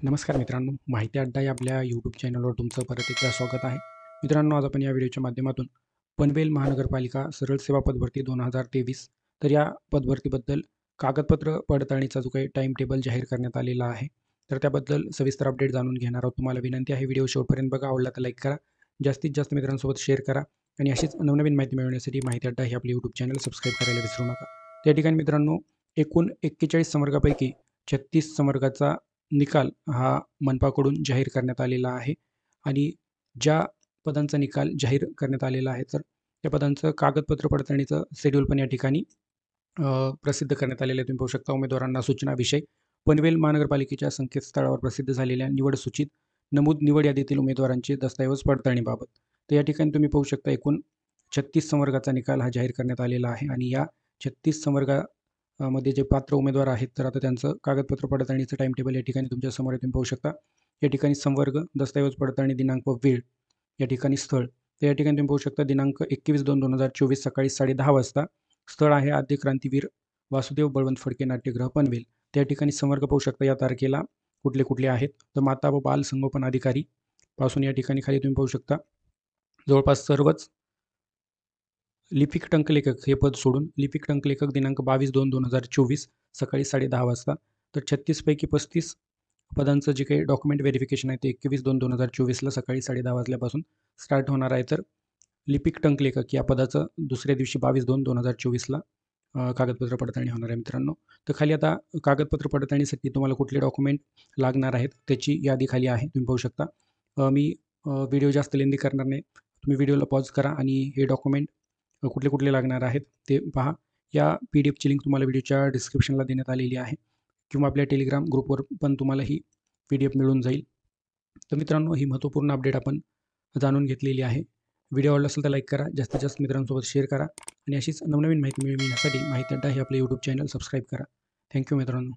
नमस्कार मित्रांनो, माहिती अड्डा या आपल्या यूट्यूब चॅनलवर तुमचं परत एकदा स्वागत आहे. मित्रांनो, आज आपण या व्हिडिओच्या माध्यमातून पनवेल महानगरपालिका सरळ सेवा पदभरती 2023 तर या पदभरतीबद्दल कागदपत्र पडताळणीचा जो काही टाईम टेबल जाहीर करण्यात आलेला आहे, तर त्याबद्दल सविस्तर अपडेट जाणून घेणार आहोत. तुम्हाला विनंती आहे, व्हिडिओ शेवटपर्यंत बघा. आवडला तर लाईक करा, जास्तीत जास्त मित्रांसोबत शेअर करा आणि अशीच नवनवीन माहिती मिळवण्यासाठी माहिती अड्डा हे आपले यूट्यूब चॅनल सबस्क्राईब करायला विसरू नका. त्या ठिकाणी मित्रांनो, एकूण 41 संवर्गापैकी 36 संवर्गाचा निकाल हा मनपाकडून जाहीर करण्यात आलेला आहे आणि ज्या पदांचा निकाल जाहीर करण्यात आलेला आहे, तर त्या पदांचं कागदपत्र पडताळणीचं शेड्यूल पण या ठिकाणी प्रसिद्ध करण्यात आलेलं आहे. तुम्ही पाहू शकता. उमेदवारांना सूचना विषय पनवेल महानगरपालिकेच्या संकेतस्थळावर प्रसिद्ध झालेल्या निवड सूचीत नमूद निवड यादीतील उमेदवारांचे दस्तऐवज पडताळणीबाबत. तर या ठिकाणी तुम्ही पाहू शकता, एकूण 36 संवर्गाचा निकाल हा जाहीर करण्यात आलेला आहे आणि या 36 मध्ये जे पात्र उमेदवार आहेत, तर आता त्यांचं कागदपत्र पडताळणीचं टाईम टेबल या ठिकाणी तुमच्या समोर तुम्ही पाहू शकता. या ठिकाणी संवर्ग, दस्तऐवज पडताळणी दिनांक व वेळ, या ठिकाणी स्थळ. तर या ठिकाणी तुम्ही पाहू शकता, दिनांक 21/2/2024 सकाळी 10:30 वाजता. स्थळ आहे आद्य क्रांतीवीर वासुदेव बळवंत फडके नाट्यगृह पनवेल. त्या ठिकाणी संवर्ग पाहू शकता या तारखेला कुठले कुठले आहेत, तर माता व बाल संगोपन अधिकारी पासून या ठिकाणी खाली तुम्ही पाहू शकता जवळपास सर्वच. लिपिक टंकलेखक हे पद सोडून लिपिक टंकलेखक दिनांक 22/2/2024 सकाळी 10:30 वाजता. तर 36 पैकी 35 पदांचं जे काही डॉक्युमेंट व्हेरिफिकेशन आहे ते 21/2/2024ला सकाळी 10:30 वाजल्यापासून स्टार्ट होणार आहे. तर लिपिक टंकलेखक या पदाचं दुसऱ्या दिवशी 22/2/2024ला कागदपत्र पडताळणी होणार आहे मित्रांनो. तर खाली आता कागदपत्र पडताळणीसाठी तुम्हाला कुठले डॉक्युमेंट लागणार आहेत त्याची यादी खाली आहे, तुम्ही पाहू शकता. मी व्हिडिओ जास्त लेंदी करणार नाही. तुम्ही व्हिडिओला पॉज करा आणि हे डॉक्युमेंट कुठले कुठले लागणार आहेत ते पहा. या PDF ची लिंक तुम्हाला व्हिडिओच्या डिस्क्रिप्शनला देण्यात आलेली आहे किंवा आपल्या टेलिग्राम ग्रुपवर पण तुम्हाला ही PDF मिळून जाईल. तर मित्रांनो, ही महत्त्वपूर्ण अपडेट आपण जाणून घेतलेली आहे. व्हिडिओ आवडला असेल तर लाईक करा, जास्तीत जास्त मित्रांसोबत शेअर करा आणि अशीच नवनवीन माहिती मिळविण्यासाठी माहिती अड्डा हे आपले यूट्यूब चॅनल सबस्क्राईब करा. थँक्यू मित्रांनो.